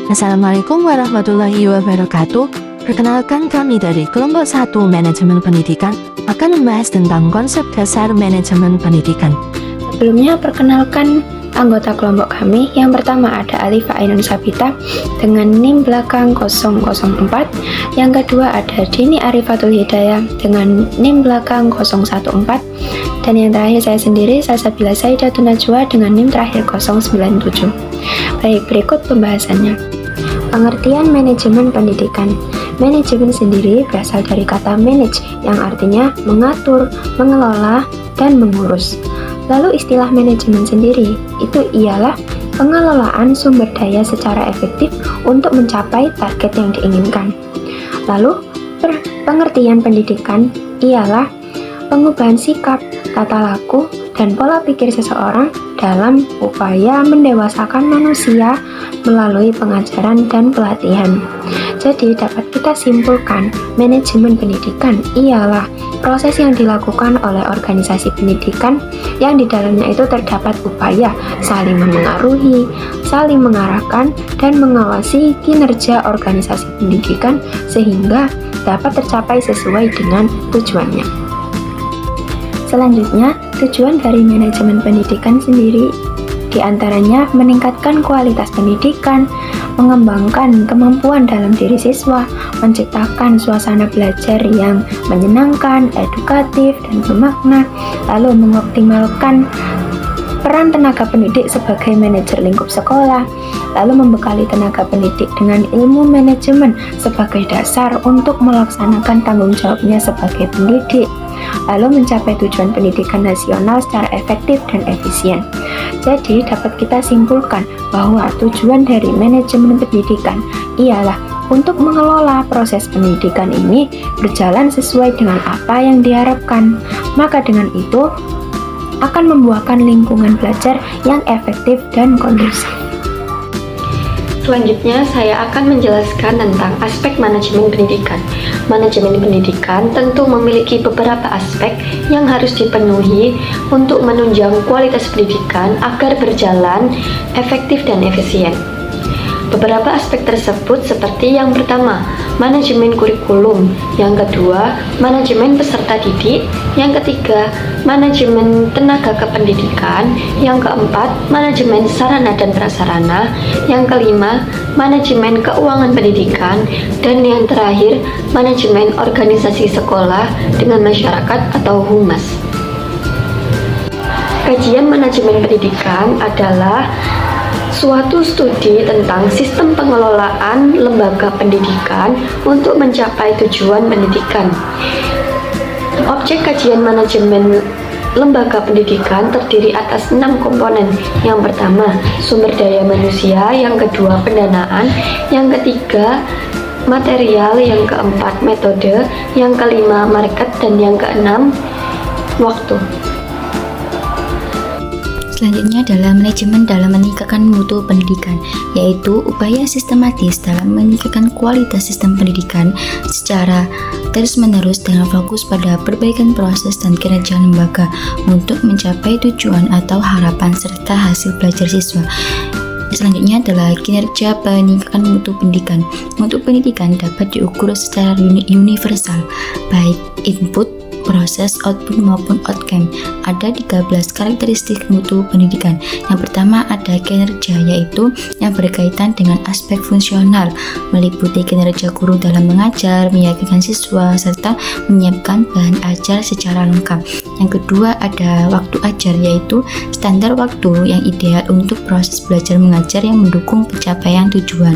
Assalamualaikum warahmatullahi wabarakatuh. Perkenalkan, kami dari kelompok 1 Manajemen Pendidikan akan membahas tentang konsep dasar manajemen pendidikan. Sebelumnya, perkenalkan anggota kelompok kami. Yang pertama ada Alifa Ainun Sabita dengan NIM belakang 004. Yang kedua ada Dini Arifatul Hidayah dengan NIM belakang 014. Dan yang terakhir saya sendiri, Salsabila Saidatun Najwa dengan NIM terakhir 097. Baik, berikut pembahasannya. Pengertian manajemen pendidikan. Manajemen sendiri berasal dari kata manage yang artinya mengatur, mengelola, dan mengurus. Lalu istilah manajemen sendiri itu ialah pengelolaan sumber daya secara efektif untuk mencapai target yang diinginkan. Lalu pengertian pendidikan ialah pengubahan sikap, tata laku, dan pola pikir seseorang dalam upaya mendewasakan manusia melalui pengajaran dan pelatihan. Jadi dapat kita simpulkan, manajemen pendidikan ialah proses yang dilakukan oleh organisasi pendidikan yang di dalamnya itu terdapat upaya saling memengaruhi, saling mengarahkan, dan mengawasi kinerja organisasi pendidikan sehingga dapat tercapai sesuai dengan tujuannya. Selanjutnya, tujuan dari manajemen pendidikan sendiri diantaranya meningkatkan kualitas pendidikan, mengembangkan kemampuan dalam diri siswa, menciptakan suasana belajar yang menyenangkan, edukatif, dan bermakna, lalu mengoptimalkan peran tenaga pendidik sebagai manajer lingkup sekolah, lalu membekali tenaga pendidik dengan ilmu manajemen sebagai dasar untuk melaksanakan tanggung jawabnya sebagai pendidik, lalu mencapai tujuan pendidikan nasional secara efektif dan efisien. Jadi dapat kita simpulkan bahwa tujuan dari manajemen pendidikan ialah untuk mengelola proses pendidikan ini berjalan sesuai dengan apa yang diharapkan. Maka dengan itu akan membuahkan lingkungan belajar yang efektif dan kondusif. Selanjutnya, saya akan menjelaskan tentang aspek manajemen pendidikan. Manajemen pendidikan tentu memiliki beberapa aspek yang harus dipenuhi untuk menunjang kualitas pendidikan agar berjalan efektif dan efisien. Beberapa aspek tersebut seperti yang pertama, manajemen kurikulum, yang kedua, manajemen peserta didik, yang ketiga, manajemen tenaga kependidikan, yang keempat, manajemen sarana dan prasarana, yang kelima, manajemen keuangan pendidikan, dan yang terakhir, manajemen organisasi sekolah dengan masyarakat atau humas. Kajian manajemen pendidikan adalah suatu studi tentang sistem pengelolaan lembaga pendidikan untuk mencapai tujuan pendidikan. Objek kajian manajemen lembaga pendidikan terdiri atas 6 komponen. Yang pertama, sumber daya manusia, yang kedua, pendanaan, yang ketiga, material, yang keempat, metode, yang kelima, market, dan yang keenam, waktu. Selanjutnya adalah manajemen dalam meningkatkan mutu pendidikan, yaitu upaya sistematis dalam meningkatkan kualitas sistem pendidikan secara terus-menerus dengan fokus pada perbaikan proses dan kinerja lembaga untuk mencapai tujuan atau harapan serta hasil belajar siswa. Selanjutnya adalah kinerja peningkatan mutu pendidikan. Mutu pendidikan dapat diukur secara universal, baik input, proses, output maupun outcome. Ada 13 karakteristik mutu pendidikan. Yang pertama ada kinerja, yaitu yang berkaitan dengan aspek fungsional, meliputi kinerja guru dalam mengajar, meyakinkan siswa, serta menyiapkan bahan ajar secara lengkap. Yang kedua ada waktu ajar, yaitu standar waktu yang ideal untuk proses belajar mengajar yang mendukung pencapaian tujuan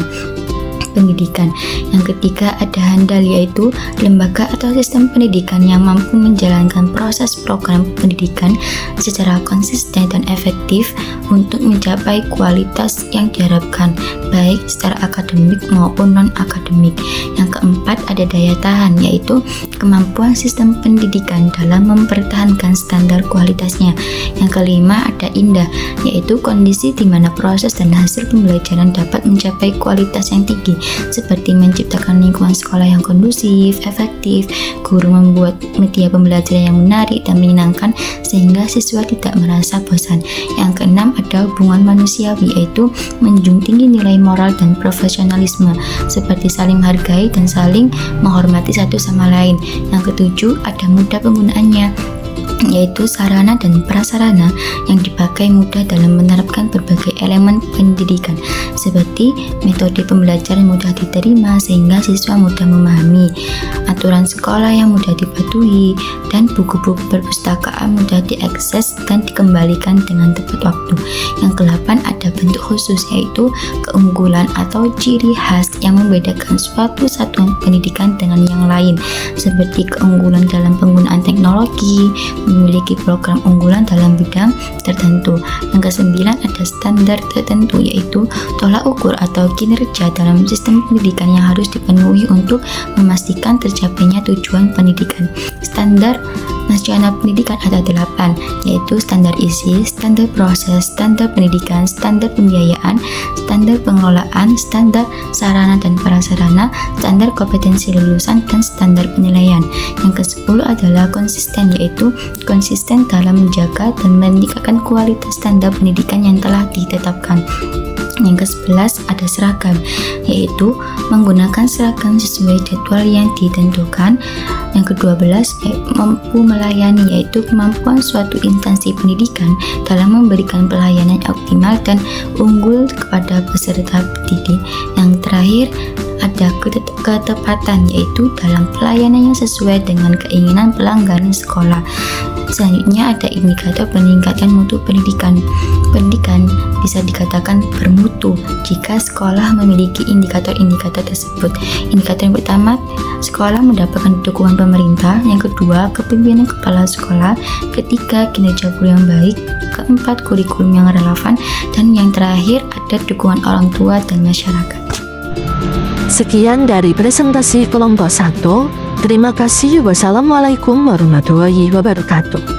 pendidikan. Yang ketiga ada handal, yaitu lembaga atau sistem pendidikan yang mampu menjalankan proses program pendidikan secara konsisten dan efektif untuk mencapai kualitas yang diharapkan, baik secara akademik maupun non-akademik. Yang keempat ada daya tahan, yaitu kemampuan sistem pendidikan dalam mempertahankan standar kualitasnya. Yang kelima ada indah, yaitu kondisi di mana proses dan hasil pembelajaran dapat mencapai kualitas yang tinggi seperti menciptakan lingkungan sekolah yang kondusif, efektif, guru membuat media pembelajaran yang menarik dan menyenangkan sehingga siswa tidak merasa bosan. Yang keenam ada hubungan manusiawi, yaitu menjunjung tinggi nilai moral dan profesionalisme seperti saling menghargai dan saling menghormati satu sama lain. Yang ketujuh ada mudah penggunaannya, yaitu sarana dan prasarana yang dipakai mudah dalam menerapkan berbagai elemen pendidikan seperti metode pembelajaran mudah diterima sehingga siswa mudah memahami, aturan sekolah yang mudah dipatuhi, dan buku-buku perpustakaan mudah diakses dan dikembalikan dengan tepat waktu. Yang kedelapan ada bentuk khusus, yaitu keunggulan atau ciri khas yang membedakan suatu satuan pendidikan dengan yang lain seperti keunggulan dalam penggunaan teknologi, memiliki program unggulan dalam bidang tertentu. Yang kesembilan ada standar tertentu, yaitu tolak ukur atau kinerja dalam sistem pendidikan yang harus dipenuhi untuk memastikan tercapainya tujuan pendidikan. Standar nasional pendidikan ada 8, yaitu standar isi, standar proses, standar pendidikan, standar pembiayaan, standar pengelolaan, standar sarana dan prasarana, standar kompetensi lulusan, dan standar penilaian. Yang ke-10 adalah konsisten, yaitu konsisten dalam menjaga dan meningkatkan kualitas standar pendidikan yang telah ditetapkan. Yang ke-11 ada seragam, yaitu menggunakan seragam sesuai jadwal yang ditentukan. Yang ke-12 mampu melayani, yaitu kemampuan suatu instansi pendidikan dalam memberikan pelayanan yang optimal dan unggul kepada peserta didik. Yang terakhir ada ketepatan, yaitu dalam pelayanan yang sesuai dengan keinginan pelanggan sekolah. Selanjutnya ada indikator peningkatan mutu pendidikan. Pendidikan bisa dikatakan bermutu jika sekolah memiliki indikator-indikator tersebut. Indikator yang pertama, sekolah mendapatkan dukungan pemerintah. Yang kedua, kepemimpinan kepala sekolah. Ketiga, kinerja guru yang baik. Keempat, kurikulum yang relevan. Dan yang terakhir, ada dukungan orang tua dan masyarakat. Sekian dari presentasi kelompok 1. Terima kasih. Wassalamualaikum warahmatullahi wabarakatuh.